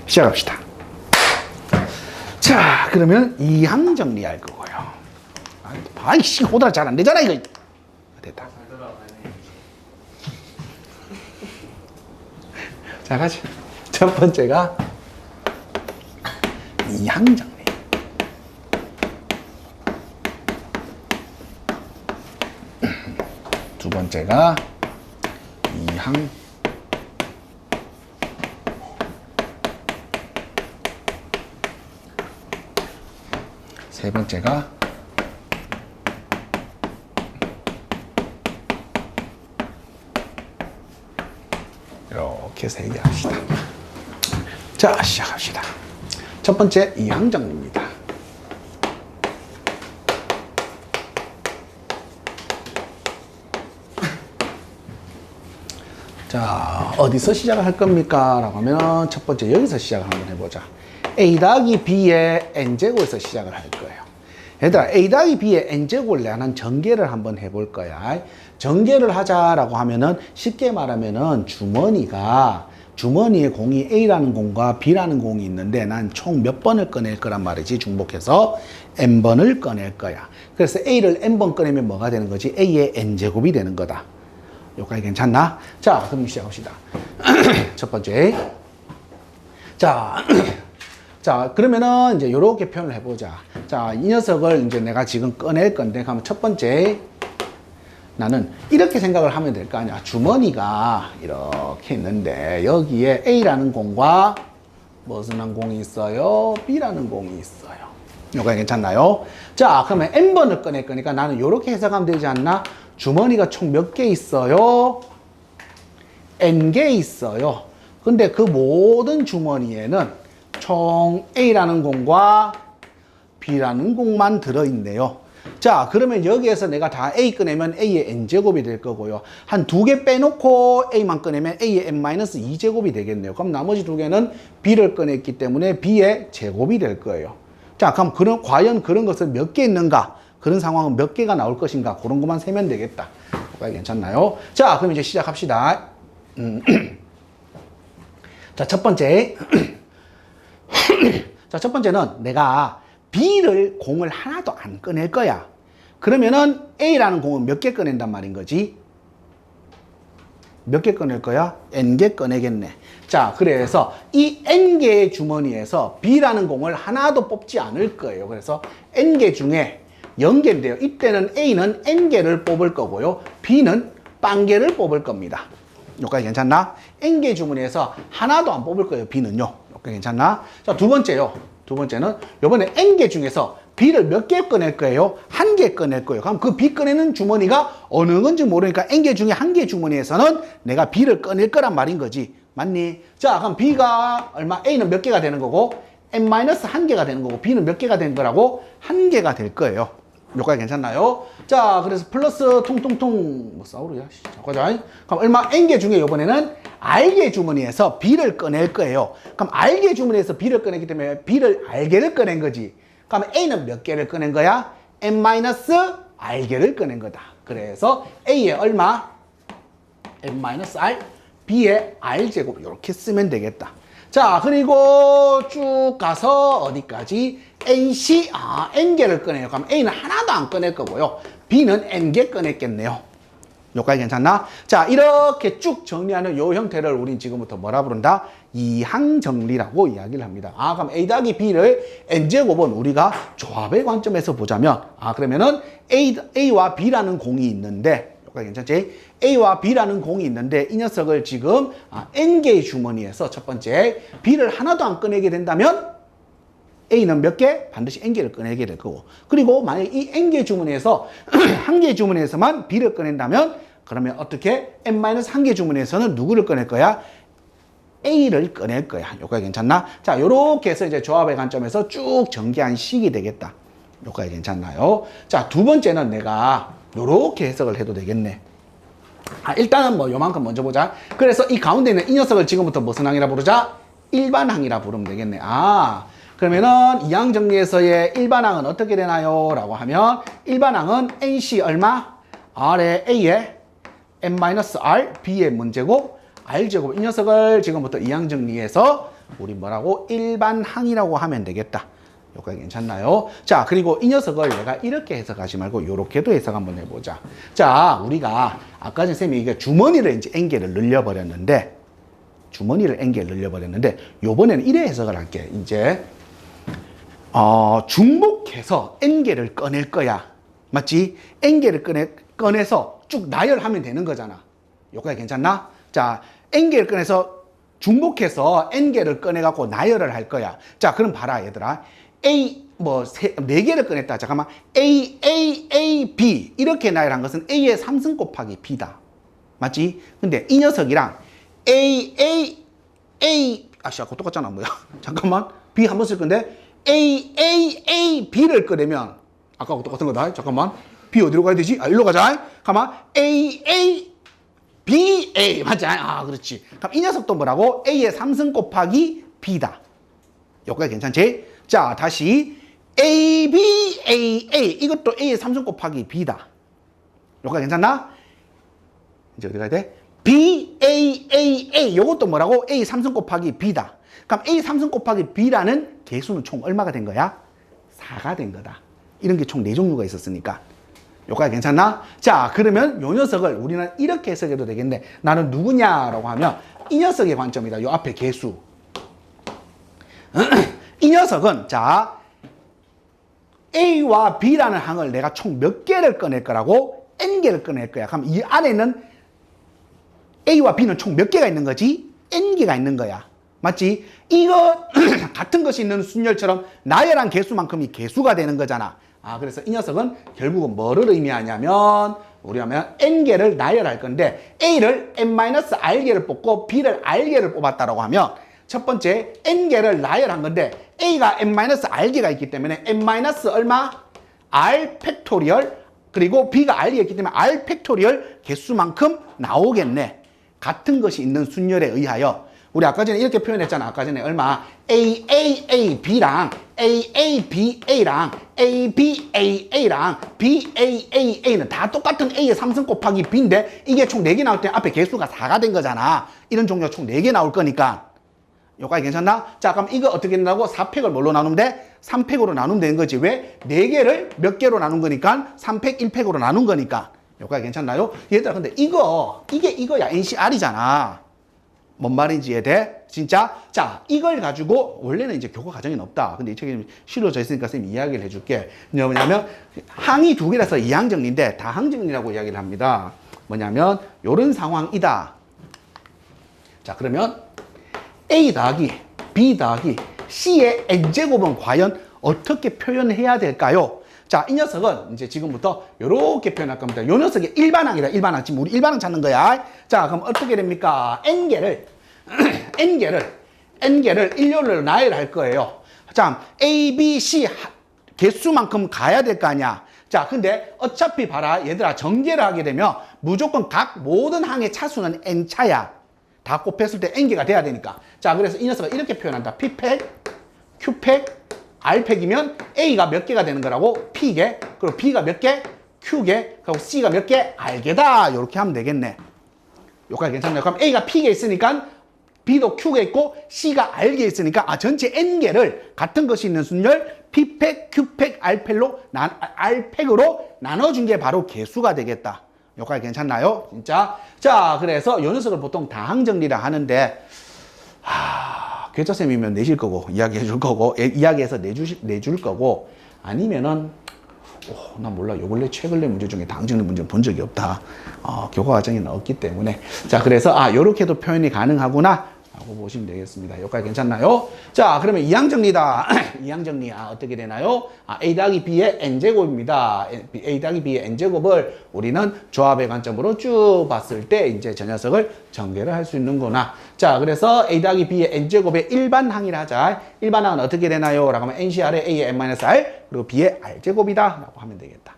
시작합시다. 자, 그러면 이항 정리할 거고요. 아이씨, 호들아 잘 안 되잖아, 이거. 됐다. 자, 가자. 첫 번째가 이항 정리. 두 번째가 이항. 세 번째가 이렇게 세 개 합시다. 자, 시작합시다. 첫 번째 이항 정리입니다. 자, 어디서 시작을 할 겁니까? 라고 하면 첫 번째 여기서 시작을 한번 해보자. a 더하기 b의 n제곱에서 시작을 할 거예요. 얘들아, a 더하기 b의 n제곱을 내는 전개를 한번 해볼 거야. 전개를 하자라고 하면은 쉽게 말하면은 주머니에 공이 a라는 공과 b라는 공이 있는데 난 총 몇 번을 꺼낼 거란 말이지. 중복해서 n번을 꺼낼 거야. 그래서 a를 n번 꺼내면 뭐가 되는 거지? a의 n제곱이 되는 거다. 여기까지 괜찮나? 자, 그럼 시작합시다. 첫 번째. 자, 그러면은 이제 요렇게 표현을 해보자. 자, 이 녀석을 이제 내가 지금 꺼낼 건데, 그러면 첫 번째, 나는 이렇게 생각을 하면 될 거 아니야. 주머니가 이렇게 있는데, 여기에 A라는 공과 무슨 공이 있어요? B라는 공이 있어요. 요거 괜찮나요? 자, 그러면 N번을 꺼낼 거니까 나는 요렇게 해석하면 되지 않나? 주머니가 총 몇 개 있어요? N개 있어요. 근데 그 모든 주머니에는 총 A라는 공과 B라는 공만 들어있네요. 자, 그러면 여기에서 내가 다 A 꺼내면 A의 N제곱이 될 거고요. 한 두 개 빼놓고 A만 꺼내면 A의 N-2제곱이 되겠네요. 그럼 나머지 두 개는 B를 꺼냈기 때문에 B의 제곱이 될 거예요. 자, 그럼 과연 그런 것은 몇 개 있는가? 그런 상황은 몇 개가 나올 것인가? 그런 것만 세면 되겠다. 괜찮나요? 자, 그럼 이제 시작합시다. 자, 첫 번째. 자, 첫 번째는 내가 B를 공을 하나도 안 꺼낼 거야. 그러면은 A라는 공은 몇 개 꺼낸단 말인 거지? 몇 개 꺼낼 거야? N개 꺼내겠네. 자, 그래서 이 N개의 주머니에서 B라는 공을 하나도 뽑지 않을 거예요. 그래서 N개 중에 0개인데요. 이때는 A는 N개를 뽑을 거고요. B는 빵개를 뽑을 겁니다. 여기까지 괜찮나? N개 주머니에서 하나도 안 뽑을 거예요. B는요. 여기까지 괜찮나? 자, 두 번째요. 두 번째는 이번에 N개 중에서 B를 몇 개 꺼낼 거예요? 한 개 꺼낼 거예요. 그럼 그 B 꺼내는 주머니가 어느 건지 모르니까 N개 중에 한 개 주머니에서는 내가 B를 꺼낼 거란 말인 거지. 맞니? 자, 그럼 B가 얼마? A는 몇 개가 되는 거고 N-1개가 되는 거고 B는 몇 개가 된 거라고? 한 개가 될 거예요. 여기까지 괜찮나요? 자, 그래서 플러스 통통통 뭐 싸우르야? 잠깐만. 그럼 얼마? N개 중에 이번에는 R개 주머니에서 B를 꺼낼 거예요. 그럼 R개 주머니에서 B를 꺼내기 때문에 B를 R개를 꺼낸 거지. 그럼 A는 몇 개를 꺼낸 거야? N-R개를 꺼낸 거다. 그래서 A의 얼마? N-R, B의 R제곱 이렇게 쓰면 되겠다. 자, 그리고 쭉 가서 어디까지? N개를 꺼내요. 그럼 A는 하나도 안 꺼낼 거고요. B는 N개 꺼냈겠네요. 여기까지 괜찮나? 자, 이렇게 쭉 정리하는 요 형태를 우린 지금부터 뭐라 부른다? 이항정리라고 이야기를 합니다. 아, 그럼 A 더하기 B를 N제곱은 우리가 조합의 관점에서 보자면, 아, 그러면은 A와 B라는 공이 있는데, 여기까지 괜찮지? A와 B라는 공이 있는데, 이 녀석을 지금 N개의 주머니에서 첫 번째, B를 하나도 안 꺼내게 된다면, A는 몇 개? 반드시 N개를 꺼내게 될 거고. 그리고 만약에 이 N개 주머니에서 한 개 주머니에서만 B를 꺼낸다면 그러면 어떻게? N-1개 주머니에서는 누구를 꺼낼 거야? A를 꺼낼 거야. 여기까지 괜찮나? 자, 요렇게 해서 이제 조합의 관점에서 쭉 전개한 식이 되겠다. 여기까지 괜찮나요? 자, 두 번째는 내가 요렇게 해석을 해도 되겠네. 아, 일단은 뭐 요만큼 먼저 보자. 그래서 이 가운데 있는 이 녀석을 지금부터 무슨 항이라 부르자? 일반항이라 부르면 되겠네. 아, 그러면은 이항 정리에서의 일반항은 어떻게 되나요? 라고 하면 일반항은 NC 얼마? R의 A의 N-R, B의 문제곱, R제곱. 이 녀석을 지금부터 이항 정리해서 우리 뭐라고? 일반항이라고 하면 되겠다. 여기까지 괜찮나요? 자, 그리고 이 녀석을 내가 이렇게 해석하지 말고 요렇게도 해석 한번 해보자. 자, 우리가 아까 전 쌤이 이게 주머니를 이제 N개를 늘려버렸는데 요번에는 이래 해석을 할게. 이제 중복해서 N개를 꺼낼 거야. 맞지? N개를 꺼내서 쭉 나열하면 되는 거잖아. 여기까지 괜찮나? 자, N개를 꺼내서 중복해서 N개를 꺼내갖고 나열을 할 거야. 자, 그럼 봐라, 얘들아. 네 개를 꺼냈다. 잠깐만. A, B. 이렇게 나열한 것은 A의 3승 곱하기 B다. 맞지? 근데 이 녀석이랑 A. 아씨, 아까 똑같잖아, 뭐야. 잠깐만. B 한 번 쓸 건데, B를 꺼내면, 아까하고 똑같은 거다. 잠깐만. B 어디로 가야 되지? 일로 가자. 가만. B, 맞지? 그렇지. 그럼 이 녀석도 뭐라고? A의 3승 곱하기 B다. 여기까지 괜찮지? 자, 다시. A. 이것도 A의 3승 곱하기 B다. 여기까지 괜찮나? 이제 어디 가야 돼? B. 요것도 뭐라고? A 3승 곱하기 B다. 그럼 A 3승 곱하기 B라는 개수는 총 얼마가 된 거야? 4가 된 거다. 이런 게 총 4종류가 있었으니까. 여기까지 괜찮나? 자, 그러면 요 녀석을 우리는 이렇게 해석해도 되겠네. 나는 누구냐라고 하면 이 녀석의 관점이다. 요 앞에 개수. 이 녀석은 자 A와 B라는 항을 내가 총 몇 개를 꺼낼 거라고? N개를 꺼낼 거야. 그럼 이 안에는 A와 B는 총 몇 개가 있는 거지? N개가 있는 거야. 맞지? 이거 같은 것이 있는 순열처럼 나열한 개수만큼이 개수가 되는 거잖아. 그래서 이 녀석은 결국은 뭐를 의미하냐면 우리 하면 N개를 나열할 건데 A를 N-R개를 뽑고 B를 R개를 뽑았다라고 하면 첫 번째 N개를 나열한 건데 A가 N-R개가 있기 때문에 N- 얼마? R 팩토리얼 그리고 B가 R이 있기 때문에 R 팩토리얼 개수만큼 나오겠네. 같은 것이 있는 순열에 의하여 우리 아까 전에 이렇게 표현했잖아. 아까 전에 얼마? B랑 B랑 B랑 B는 다 똑같은 A의 3승 곱하기 B인데 이게 총 4개 나올 때 앞에 개수가 4가 된 거잖아. 이런 종류가 총 4개 나올 거니까. 여기까지 괜찮나? 자, 그럼 이거 어떻게 된다고? 4팩을 뭘로 나누면 돼? 3팩으로 나누면 되는 거지. 왜? 4개를 몇 개로 나눈 거니까? 3팩, 1팩으로 나눈 거니까. 여기까지 괜찮나요? 얘들아, 근데 이게 이거야. NCR이잖아. 뭔 말인지 이해돼? 진짜? 자, 이걸 가지고 원래는 이제 교과 과정이 없다. 근데 이 책이 실어져 있으니까 선생님이 이야기를 해줄게. 뭐냐면 항이 2개라서 이항 정리인데 다항 정리라고 이야기를 합니다. 뭐냐면 요런 상황이다. 자, 그러면 A 더하기 B 더하기 C의 N제곱은 과연 어떻게 표현해야 될까요? 자, 이 녀석은 이제 지금부터 이렇게 표현할 겁니다. 이 녀석이 일반항이다. 일반항. 지금 우리 일반항 찾는 거야. 자, 그럼 어떻게 됩니까? N개를 일렬로 나열할 거예요. 자, A, B, C 개수만큼 가야 될 거 아니야. 자, 근데 어차피 봐라. 얘들아, 전개를 하게 되면 무조건 각 모든 항의 차수는 N차야. 다 곱했을 때 N개가 돼야 되니까. 자, 그래서 이 녀석을 이렇게 표현한다. P팩, Q팩, R팩이면 A가 몇 개가 되는 거라고? P개. 그리고 B가 몇 개? Q개. 그리고 C가 몇 개? R개다. 이렇게 하면 되겠네. 여기까지 괜찮나요? 그럼 A가 P개 있으니까 B도 Q개 있고 C가 R개 있으니까 전체 N개를 같은 것이 있는 순열 P팩, Q팩, R팩으로 나눠준 게 바로 개수가 되겠다. 여기까지 괜찮나요? 진짜? 자, 그래서 이 녀석을 보통 다항 정리를 하는데 교과쌤이면 내실 거고 이야기해 줄 거고 이야기해서 내줄 거고 아니면은 난 몰라. 요 근래 최근래 문제 중에 다항 정리 문제 본 적이 없다. 교과 과정에는 없기 때문에 자, 그래서 요렇게도 표현이 가능하구나 라고 보시면 되겠습니다. 여기까지 괜찮나요? 자, 그러면 이항 정리다. 이항 정리 어떻게 되나요? A 더하기 B의 N제곱입니다. A 더하기 B의 N제곱을 우리는 조합의 관점으로 쭉 봤을 때 이제 저 녀석을 전개를 할 수 있는구나. 자, 그래서 A 더하기 B의 N제곱의 일반항이라 하자. 일반항은 어떻게 되나요? 라고 하면 NCR의 A의 N-R 그리고 B의 R제곱이다 라고 하면 되겠다.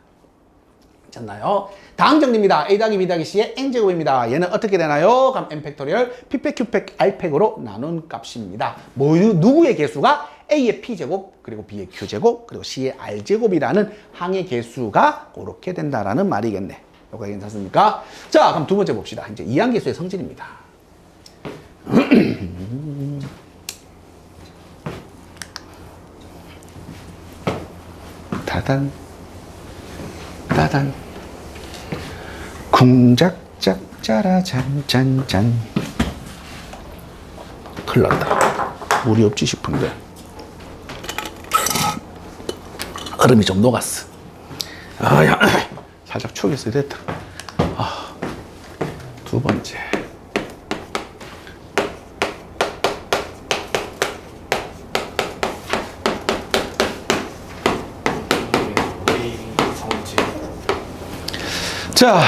괜찮나요? 다항 정리입니다. A 더하기 B 더하기 C의 N제곱입니다. 얘는 어떻게 되나요? 그럼 N 팩토리얼 P팩, Q팩, R팩으로 나눈 값입니다. 누구의 개수가? A의 P제곱, 그리고 B의 Q제곱, 그리고 C의 R제곱이라는 항의 개수가 그렇게 된다라는 말이겠네. 여기가 괜찮습니까? 자, 그럼 두 번째 봅시다. 이제 이항계수의 성질입니다. 따단 따단 쿵작작 짜라잔 짠짠. 큰일 났다. 물이 없지 싶은데 얼음이 좀 녹았어. 아야, 살짝 축였어야 됐다. 아, 두 번째. 자,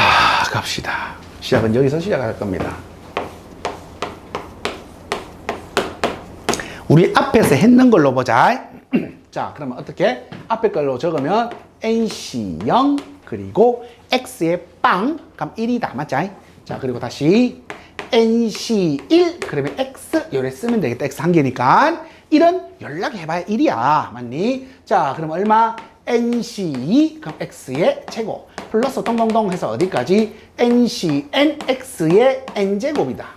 갑시다. 시작은 여기서 시작할 겁니다. 우리 앞에서 했는 걸로 보자. 자, 그러면 어떻게? 앞에 걸로 적으면 NC0 그리고 X의 빵 그럼 1이다. 맞지? 자, 그리고 다시 NC1 그러면 X 요래 쓰면 되겠다. X 한 개니까 1은 연락해봐야 1이야. 맞니? 자, 그럼 얼마? NC2 그럼 X의 제곱 플러스 동동동 해서 어디까지? NCN X의 N제곱이다.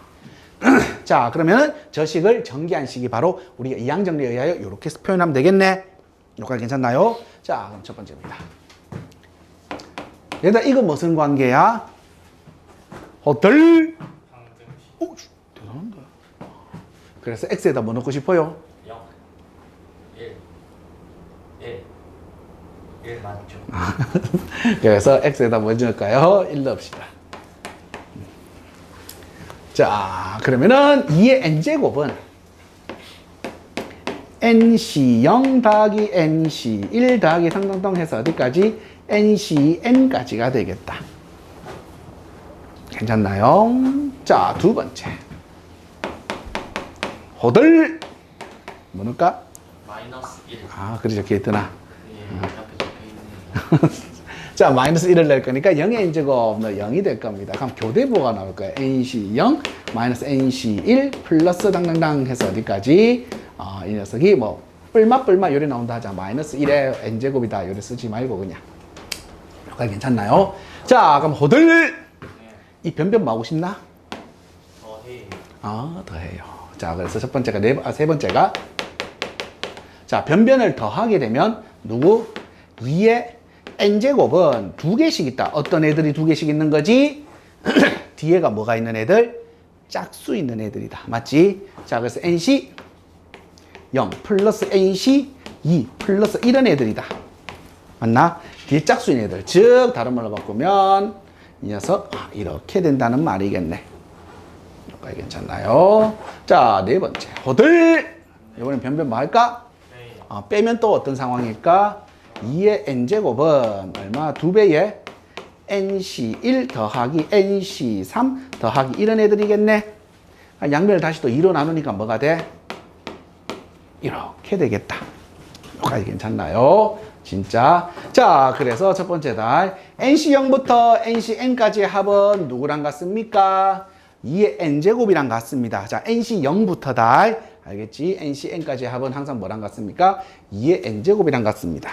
자, 그러면 저 식을 전개한 식이 바로 우리가 이항 정리에 의하여 이렇게 표현하면 되겠네. 여기까지 괜찮나요? 자, 그럼 첫 번째입니다. 얘들아, 이거 무슨 관계야? 호들. 오, 대단한데. 그래서 X에다 뭐 넣고 싶어요? 0, 1, 1 맞죠? 그래서 X에다 뭐 넣을까요? 1 넣읍시다. 자, 그러면은 2의 N제곱은 NC0 더하기 NC1 더하기 상당동 해서 어디까지? NCN까지가 되겠다. 괜찮나요? 자, 두 번째. 호들. 뭐 넣을까? 마이너스 1. 아, 그러죠. 뒤에 뜨나? 예, 옆에 적혀있네요. 자, 마이너스 1을 낼 거니까 0의 N제곱 0이 될 겁니다. 그럼 교대보가 나올 거예요. NC0 마이너스 NC1 플러스 당당당 해서 어디까지? 이 녀석이 뭐 뿔맛 요래 나온다 하자. 마이너스 1의 N제곱이다. 요래 쓰지 말고 그냥. 여기까지 괜찮나요? 자, 그럼 호들. 이 변변 마고 싶나? 더해요. 아, 더해요. 자, 그래서 첫 번째가 세 번째가 자, 변변을 더하게 되면 누구? 2의 N제곱은 두 개씩 있다. 어떤 애들이 두 개씩 있는 거지? 뒤에가 뭐가 있는 애들? 짝수 있는 애들이다. 맞지? 자, 그래서 NC 0 플러스 NC 2 플러스 이런 애들이다. 맞나? 뒤에 짝수 있는 애들. 즉, 다른 말로 바꾸면 이 녀석 이렇게 된다는 말이겠네. 여기까지 괜찮나요? 자, 네 번째. 호들. 이번엔 변변 뭐 할까? 네. 빼면 또 어떤 상황일까? 2의 N제곱은 얼마? 2배의 NC1 더하기 NC3 더하기 이런 애들이겠네. 양변을 다시 또 2로 나누니까 뭐가 돼? 이렇게 되겠다. 여기까지 괜찮나요? 진짜. 자, 그래서 첫 번째다. NC0부터 NCN까지의 합은 누구랑 같습니까? 2의 N제곱이랑 같습니다. 자, NC0부터다. 알겠지? NCN까지의 합은 항상 뭐랑 같습니까? 2의 N제곱이랑 같습니다.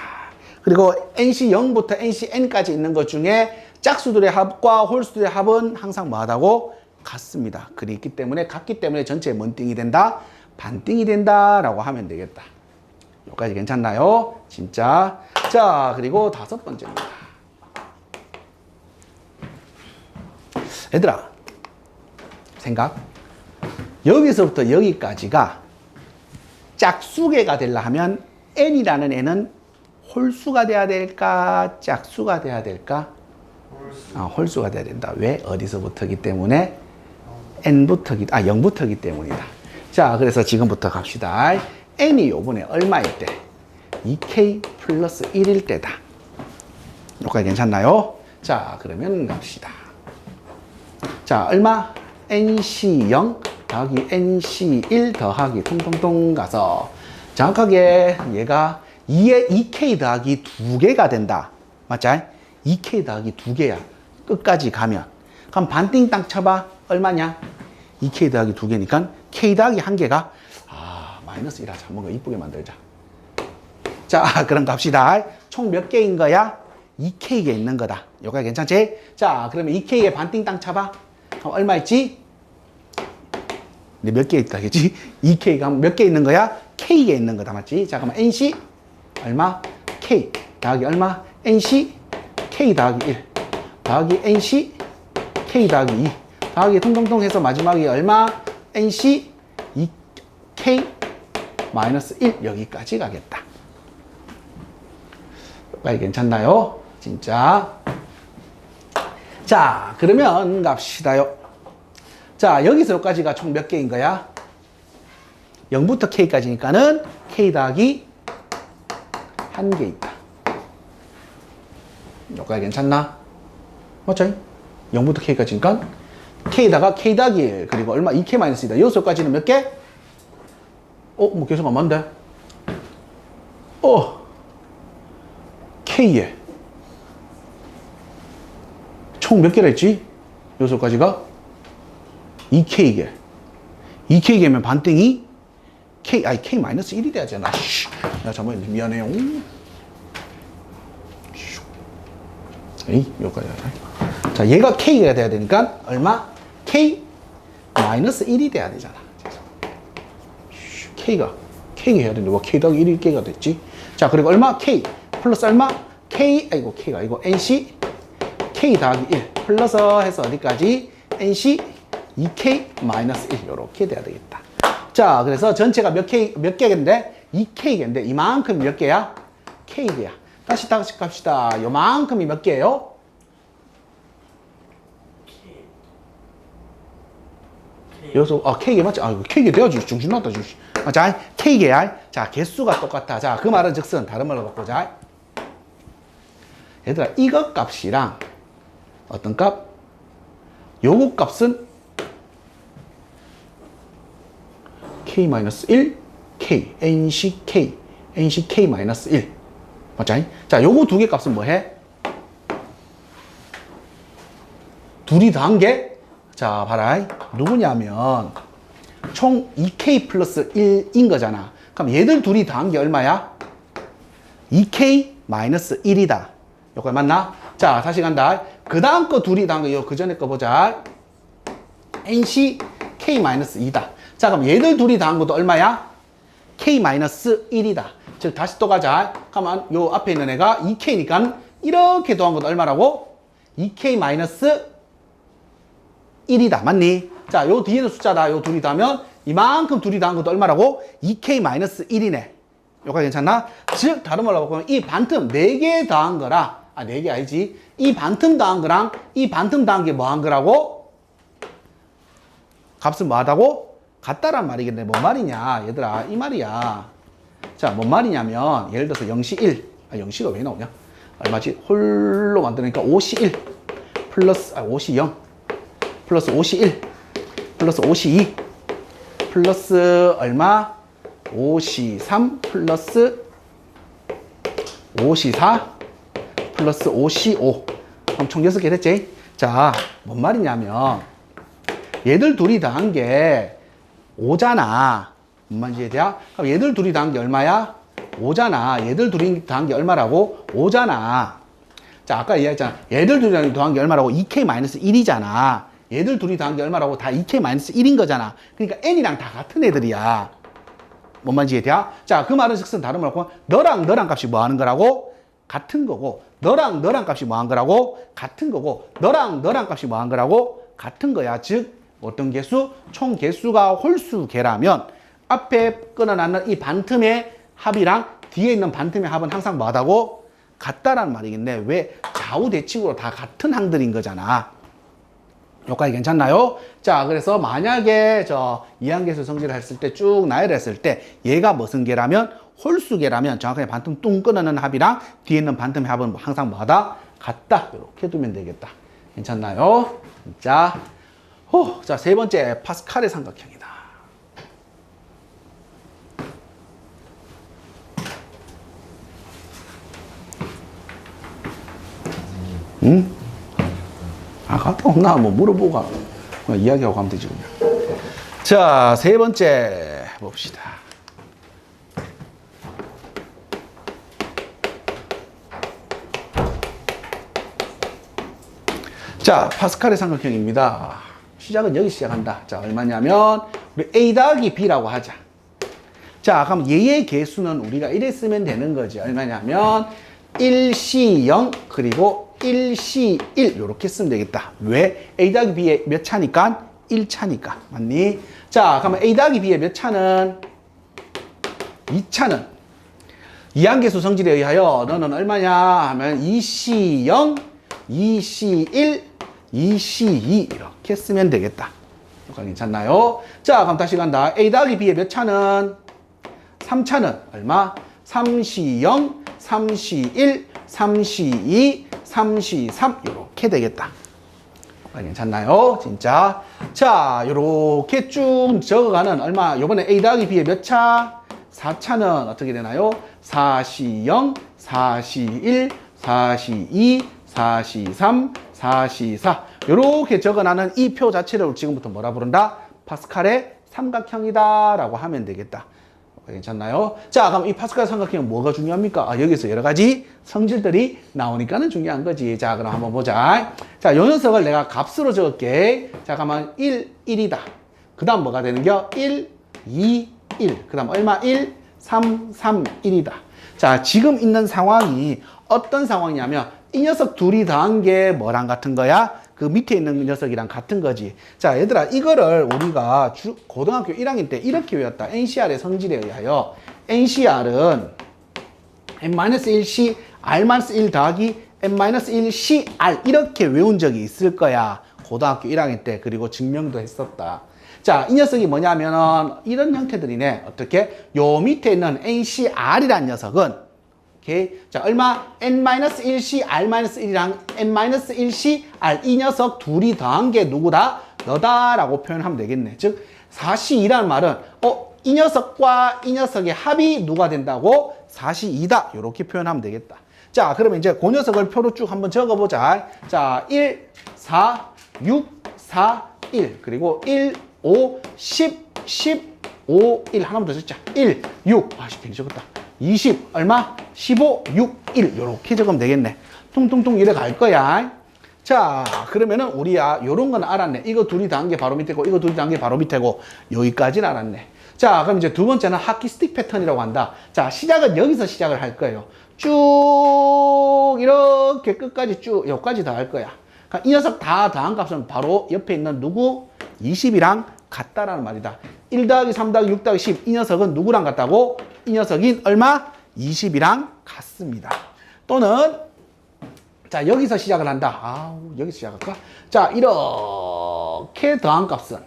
그리고 NC0부터 NCN까지 있는 것 중에 짝수들의 합과 홀수들의 합은 항상 뭐하다고? 같습니다. 그렇기 때문에 같기 때문에 전체에 뭔 띵이 된다? 반띵이 된다라고 하면 되겠다. 여기까지 괜찮나요? 진짜. 자, 그리고 다섯 번째입니다. 얘들아, 생각. 여기서부터 여기까지가 짝수계가 되려 하면 n이라는 애는 홀수가 돼야 될까? 짝수가 돼야 될까? 홀수. 홀수가 돼야 된다. 왜? 어디서부터기 때문에? n부터기, 0부터기 때문이다. 자, 그래서 지금부터 갑시다. n이 요번에 얼마일 때? 2k 플러스 1일 때다. 여기까지 괜찮나요? 자, 그러면 갑시다. 자, 얼마? nc0 더하기 nc1 더하기 통통통 가서 정확하게 얘가 2에 2k 더하기 2개가 된다. 맞지? 2k 더하기 2개야. 끝까지 가면. 그럼 반띵 딱 쳐봐. 얼마냐? 2k 더하기 2개니까 k 더하기 1개가 마이너스 1 하자. 뭔가 이쁘게 만들자. 자, 그럼 갑시다. 총 몇 개인 거야? 2k가 있는 거다. 여기가 괜찮지? 자, 그러면 2k에 반띵 땅 쳐봐. 그럼 얼마 있지? 근데 몇 개 있다, 그지? 2K가 몇 개 있는 거야? K개 있는 거다, 맞지? 자, 그러면 NC 얼마? K 더하기 얼마? NC K 더하기 1 더하기 NC K 더하기 2 더하기 통통통 해서 마지막에 얼마? NC 2K 마이너스 1 여기까지 가겠다. 빨리 괜찮나요? 진짜. 자, 그러면 갑시다요. 자, 여기서 여기까지가 총 몇 개인 거야? 0부터 K까지니까는 K 더하기 1개 있다. 여기까지 괜찮나? 맞죠? 0부터 K까지니까 K다가 K 더하기 1 그리고 얼마? 2K 마이너스 2다. 여기서까지는 몇 개? 뭐 계속 안 맞는데? K에 총 몇 개라 했지? 여기서까지가 2K개. 2K개면 반땡이 K 마이너스 1이 돼야잖아. 야, 잠깐만, 미안해요. 여기까지. 자, 얘가 K가 돼야 되니까 얼마? K 마이너스 1이 돼야 되잖아. K가 해야 되는데 뭐 K 더하기 1이 K가 됐지? 자, 그리고 얼마? K 플러스 얼마? K가 이거 NC K 더하기 1 플러스 해서 어디까지? NC 2K 마이너스 1 이렇게 돼야 되겠다. 자, 그래서 전체가 몇 개인데? 2K인데 이만큼이 몇 개야? K개야. 다시 갑시다. 요만큼이 몇 개예요? 여기서 K개 맞지? K개 돼야지. 정신 나왔다. 자, K개야. 자, 개수가 똑같아. 자, 그 말은 즉슨 다른 말로 바꾸자. 얘들아, 이것 값이랑 어떤 값? 요거 값은 K-1, K, NCK, NCK-1. 맞지? 자, 요거 두 개 값은 뭐 해? 둘이 더한 게? 자, 봐라. 누구냐면, 총 2K 플러스 1인 거잖아. 그럼 얘들 둘이 더한 게 얼마야? 2K 마이너스 1이다. 요거 맞나? 자, 다시 간다. 그 다음 거 둘이 더한 거, 요 그 전에 거 보자. NC K 마이너스 2다. 자, 그럼 얘들 둘이 더한 것도 얼마야? K 마이너스 1이다. 즉, 다시 또 가자. 그러면 요 앞에 있는 애가 2K니까 이렇게 더한 것도 얼마라고? 2K 마이너스 1이다. 맞니? 자, 요 뒤에는 숫자다. 요 둘이 더하면 이만큼 둘이 더한 것도 얼마라고? 2K 마이너스 1이네. 요거 괜찮나? 즉, 다른 말로 바꾸면 이 반틈 4개 더한 거라. 4개 아니지. 이 반틈 더한 거랑 이 반틈 더한 게 뭐 한 거라고? 값은 뭐 하다고? 같다란 말이겠네. 뭔 말이냐? 얘들아, 이 말이야. 자, 뭔 말이냐면, 예를 들어서 0시 1. 0시가 왜 나오냐? 얼마지? 홀로 만드니까 5시 1. 플러스, 5시 0. 플러스 5시 1. 플러스 5시 2. 플러스 얼마? 5시 3. 플러스 5시 4. 플러스 5시 5. 그럼 총 6개 됐지? 자, 뭔 말이냐면, 얘들 둘이 더한 게 5잖아. 뭔 말인지 이해돼? 그럼 얘들 둘이 더한 게 얼마야? 5잖아. 얘들 둘이 더한 게 얼마라고? 5잖아. 자, 아까 이야기했잖아. 얘들 둘이 더한 게 얼마라고? 2K-1이잖아. 얘들 둘이 더한 게 얼마라고? 다 2K-1인 거잖아. 그러니까 N이랑 다 같은 애들이야. 뭔 말인지 이해돼? 자, 그 말은 즉슨 다른 말로 너랑 값이 뭐 하는 거라고? 같은 거고, 너랑 값이 뭐 한 거라고? 같은 거고, 너랑 값이 뭐 한 거라고? 같은 거야. 즉, 어떤 개수? 총 개수가 홀수개라면 앞에 끊어놨는 이 반틈의 합이랑 뒤에 있는 반틈의 합은 항상 뭐하다고? 같다라는 말이겠네. 왜? 좌우 대칭으로 다 같은 항들인 거잖아. 여기까지 괜찮나요? 자, 그래서 만약에 저 이항계수 성질을 했을 때 쭉 나열을 했을 때 얘가 무슨 개라면? 홀수개라면 정확하게 반틈 뚱 끊어낸 합이랑 뒤에 있는 반틈의 합은 항상 뭐하다? 같다. 이렇게 두면 되겠다. 괜찮나요? 자, 자, 세 번째 파스칼의 삼각형이다. 응? 갔다 온나? 뭐 물어보고 그냥 이야기하고 가면 되지 그냥. 자, 세 번째 봅시다. 자, 파스칼의 삼각형입니다. 시작은 여기 시작한다. 자, 얼마냐면 우리 A 더하기 B라고 하자. 자, 그럼 얘의 개수는 우리가 이래 쓰면 되는 거지. 얼마냐면 1C0 그리고 1C1 이렇게 쓰면 되겠다. 왜? A 더하기 B의 몇 차니까? 1차니까. 맞니? 자, 그러면 A 더하기 B의 몇 차는? 2차는 이항계수 성질에 의하여 너는 얼마냐 하면 2C0, 2C1, 2C2 이렇게 쓰면 되겠다. 괜찮나요? 자, 그럼 다시 간다. A 더하기 B의 몇 차는? 3차는 얼마? 3C0, 3C1, 3C2, 3C3 이렇게 되겠다. 괜찮나요? 진짜. 자, 이렇게 쭉 적어가는 얼마? 요번에 A 더하기 B의 몇 차? 4차는 어떻게 되나요? 4C0, 4C1, 4C2, 4C3, 4C4 이렇게 적어나는 이 표 자체를 지금부터 뭐라 부른다? 파스칼의 삼각형이다 라고 하면 되겠다. 괜찮나요? 자, 그럼 이 파스칼 삼각형은 뭐가 중요합니까? 아, 여기서 여러 가지 성질들이 나오니까는 중요한 거지. 자, 그럼 한번 보자. 자, 요 녀석을 내가 값으로 적을게. 자, 그러면 1, 1이다. 그 다음 뭐가 되는겨? 1, 2, 1. 그 다음 얼마? 1, 3, 3, 1이다. 자, 지금 있는 상황이 어떤 상황이냐면 이 녀석 둘이 더한 게 뭐랑 같은 거야? 그 밑에 있는 녀석이랑 같은 거지. 자, 얘들아, 이거를 우리가 고등학교 1학년 때 이렇게 외웠다. NCR의 성질에 의하여 NCR은 n-1c r-1 더하기 n-1c r 이렇게 외운 적이 있을 거야. 고등학교 1학년 때. 그리고 증명도 했었다. 자, 이 녀석이 뭐냐면은 이런 형태들이네. 어떻게? 요 밑에 있는 NCR이란 녀석은 오케이. 자, 얼마? n-1c r-1이랑 n-1c r 이 녀석 둘이 더한 게 누구다? 너다라고 표현하면 되겠네. 즉 4c2라는 말은 이 녀석과 이 녀석의 합이 누가 된다고? 4c2다. 이렇게 표현하면 되겠다. 자, 그러면 이제 그 녀석을 표로 쭉 한번 적어보자. 자, 1, 4, 6, 4, 1 그리고 1, 5, 10, 10, 5, 1 하나만 더 적자. 1, 6, 괜히 적었다. 20 얼마? 15, 6, 1 이렇게 적으면 되겠네. 퉁퉁퉁 이래 갈 거야. 자, 그러면은 우리야 요런 건 알았네. 이거 둘이 더한 게 바로 밑에고 이거 둘이 더한 게 바로 밑에고 여기까지는 알았네. 자, 그럼 이제 두 번째는 하키스틱 패턴이라고 한다. 자, 시작은 여기서 시작을 할 거예요. 쭉 이렇게 끝까지 쭉 여기까지 더 할 거야. 그러니까 이 녀석 다 더한 값은 바로 옆에 있는 누구? 20이랑 같다라는 말이다. 1 더하기 3 더하기 6 더하기 10 이 녀석은 누구랑 같다고? 이 녀석인 얼마? 20이랑 같습니다. 또는 자, 여기서 시작을 한다. 여기서 시작할까? 자, 이렇게 더한 값은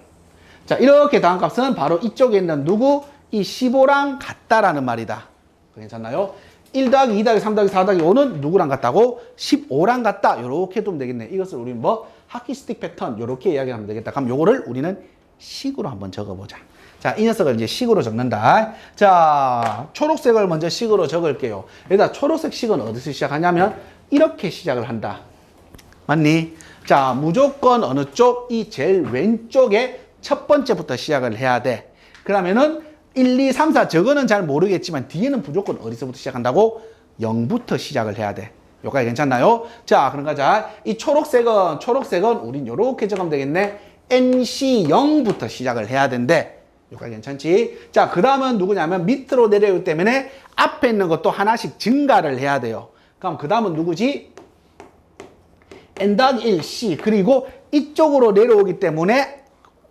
자, 이렇게 더한 값은 바로 이쪽에 있는 누구? 이 15랑 같다라는 말이다. 괜찮나요? 1 더하기 2 더하기 3 더하기 4 더하기 5는 누구랑 같다고? 15랑 같다. 이렇게 두면 되겠네. 이것을 우리는 뭐? 하키스틱 패턴. 이렇게 이야기하면 되겠다. 그럼 요거를 우리는 식으로 한번 적어보자. 자, 이 녀석을 이제 식으로 적는다. 자, 초록색을 먼저 식으로 적을게요. 여기다 초록색 식은 어디서 시작하냐면 이렇게 시작을 한다. 맞니? 자, 무조건 어느 쪽? 이 제일 왼쪽에 첫 번째부터 시작을 해야 돼. 그러면은 1, 2, 3, 4 저거는 잘 모르겠지만 뒤에는 무조건 어디서부터 시작한다고? 0부터 시작을 해야 돼. 여기까지 괜찮나요? 자, 그럼 가자. 이 초록색은 우린 요렇게 적으면 되겠네. NC0부터 시작을 해야 된대. 여기까지 괜찮지? 자, 그 다음은 누구냐면 밑으로 내려오기 때문에 앞에 있는 것도 하나씩 증가를 해야 돼요. 그럼 그 다음은 누구지? N 더하기 1, C. 그리고 이쪽으로 내려오기 때문에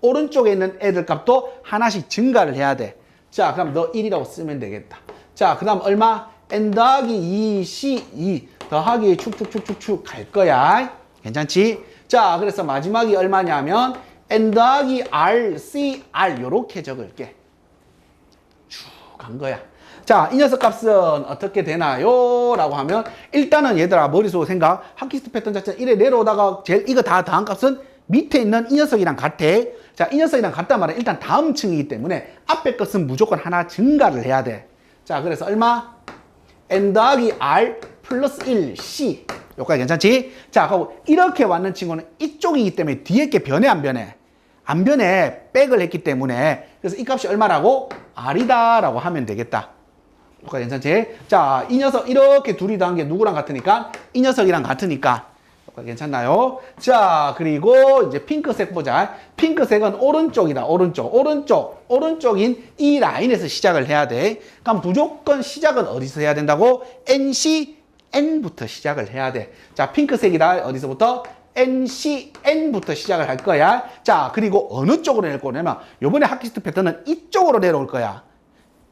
오른쪽에 있는 애들 값도 하나씩 증가를 해야 돼. 자, 그럼 너 1이라고 쓰면 되겠다. 자, 그 다음 얼마? N 더하기 2, C, 2 더하기 축축축축축 갈 거야. 괜찮지? 자, 그래서 마지막이 얼마냐면 N 더하기 R, C, R 요렇게 적을게. 쭉 간 거야. 자, 이 녀석 값은 어떻게 되나요? 라고 하면 일단은 얘들아 머릿속으로 생각. 하키스틱 패턴 자체는 이래 내려오다가 제일 이거 다 더한 값은 밑에 있는 이 녀석이랑 같아. 자, 이 녀석이랑 같단 말은 일단 다음 층이기 때문에 앞에 것은 무조건 하나 증가를 해야 돼. 자, 그래서 얼마? N 더하기 R 플러스 1, C. 여기까지 괜찮지? 자, 그리고 이렇게 왔는 친구는 이쪽이기 때문에 뒤에 게 변해, 안 변해? 안 변해. 백을 했기 때문에. 그래서 이 값이 얼마라고? R이다 라고 하면 되겠다. 여기까지 괜찮지? 자, 이 녀석 이렇게 둘이 더한 게 누구랑 같으니까? 이 녀석이랑 같으니까. 괜찮나요? 자, 그리고 이제 핑크색 보자. 핑크색은 오른쪽이다. 오른쪽인 이 라인에서 시작을 해야 돼. 그럼 무조건 시작은 어디서 해야 된다고? NCN부터 시작을 해야 돼. 자, 핑크색이다. 어디서부터? NCN부터 시작을 할 거야. 자, 그리고 어느 쪽으로 내려올 거냐면 요번에 하키스트 패턴은 이쪽으로 내려올 거야.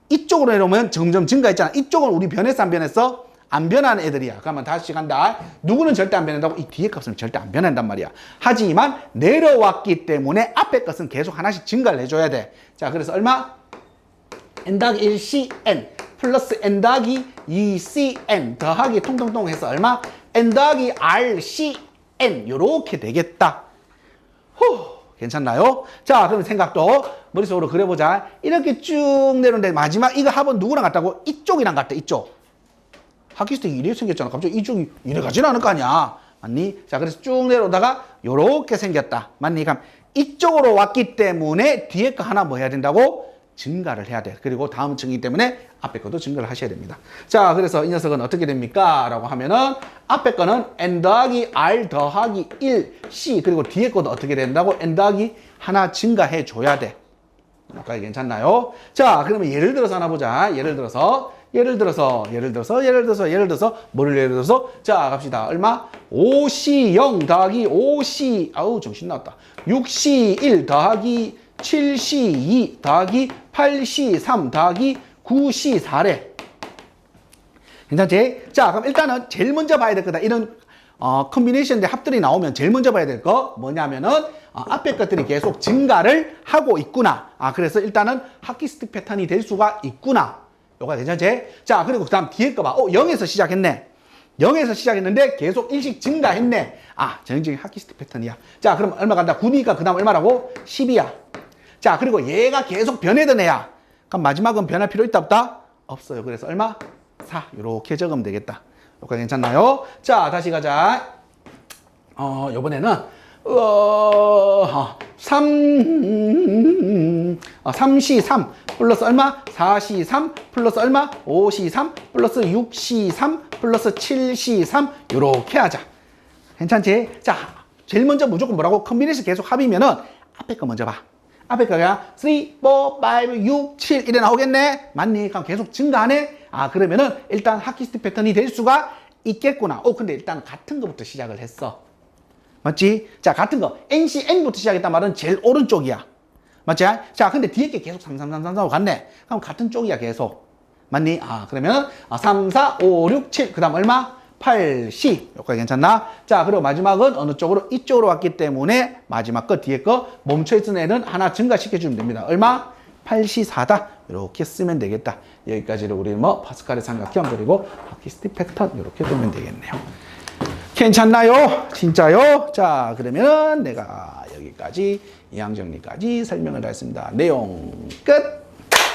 이쪽으로 내려오면 점점 증가했잖아. 이쪽은 우리 변했어, 안 변했어? 안 변하는 애들이야. 그러면 다시 간다. 누구는 절대 안 변한다고? 이 뒤에 값은 절대 안 변한단 말이야. 하지만 내려왔기 때문에 앞에 것은 계속 하나씩 증가를 해줘야 돼. 자, 그래서 얼마? n 더하기 1cn 플러스 n 더하기 2cn 더하기 통통통 해서 얼마? n 더하기 rcn 요렇게 되겠다. 괜찮나요? 자, 그럼 생각도 머릿속으로 그려보자. 이렇게 쭉 내려오는데 마지막 이거 합은 누구랑 같다고? 이쪽이랑 같다. 이쪽. 하키스틱이 이렇게 생겼잖아. 갑자기 이쪽이 이래 가지는 않을 거 아니야. 맞니? 자, 그래서 쭉 내려오다가 요렇게 생겼다. 맞니? 그럼 이쪽으로 왔기 때문에 뒤에 거 하나 뭐 해야 된다고? 증가를 해야 돼. 그리고 다음 층이기 때문에 앞에 것도 증가를 하셔야 됩니다. 자, 그래서 이 녀석은 어떻게 됩니까? 라고 하면은 앞에 거는 n 더하기 r 더하기 1c 그리고 뒤에 것도 어떻게 된다고? n 더하기 하나 증가해 줘야 돼. 여기까지 괜찮나요? 자, 그러면 예를 들어서 하나 보자. 예를 들어서 뭐를 예를 들어서 자, 갑시다. 얼마? 5C0 더하기 5C 아우 정신 나왔다. 6C1 더하기 7C2 더하기 8C3 더하기 9C4래. 괜찮지? 자, 그럼 일단은 제일 먼저 봐야 될 거다. 이런 컨비네이션인데 합들이 나오면 제일 먼저 봐야 될 거 뭐냐면은 앞에 것들이 계속 증가를 하고 있구나. 그래서 일단은 하키스틱 패턴이 될 수가 있구나. 요거 괜찮지? 자, 그리고 그 다음 뒤에 거 봐. 0에서 시작했네. 0에서 시작했는데 계속 일씩 증가했네. 전형적인 하키스틱 패턴이야. 자, 그럼 얼마 간다? 9니까 그 다음 얼마라고? 10이야. 자, 그리고 얘가 계속 변해던 애야. 그럼 마지막은 변할 필요 있다 없다? 없어요. 그래서 얼마? 4. 요렇게 적으면 되겠다. 요거 괜찮나요? 자, 다시 가자. 요번에는 3C3 플러스 얼마? 4C3 플러스 얼마? 5C3 플러스 6C3 플러스 7C3 요렇게 하자. 괜찮지? 자, 제일 먼저 무조건 뭐라고? 컨비네이션 계속 합이면은 앞에 거 먼저 봐. 앞에 거가 3, 4, 5, 6, 7 이래 나오겠네? 맞니? 그럼 계속 증가하네? 그러면은 일단 하키스틱 패턴이 될 수가 있겠구나. 근데 일단 같은 거부터 시작을 했어. 맞지? 자, 같은 거. NCN부터 시작했단 말은 제일 오른쪽이야. 맞지? 자, 근데 뒤에 게 계속 3, 3, 3, 3, 3 갔네. 그럼 같은 쪽이야, 계속. 맞니? 그러면 3, 4, 5, 6, 7. 그 다음 얼마? 8C. 여기까지 괜찮나? 자, 그리고 마지막은 어느 쪽으로? 이쪽으로 왔기 때문에 마지막 거, 뒤에 거 멈춰있던 애는 하나 증가시켜주면 됩니다. 얼마? 8C4다. 이렇게 쓰면 되겠다. 여기까지를 우리 파스칼의 삼각형 그리고 하키스틱 패턴 이렇게 두면 되겠네요. 괜찮나요? 진짜요? 자, 그러면 내가 여기까지 이항 정리까지 설명을 다 했습니다. 내용 끝!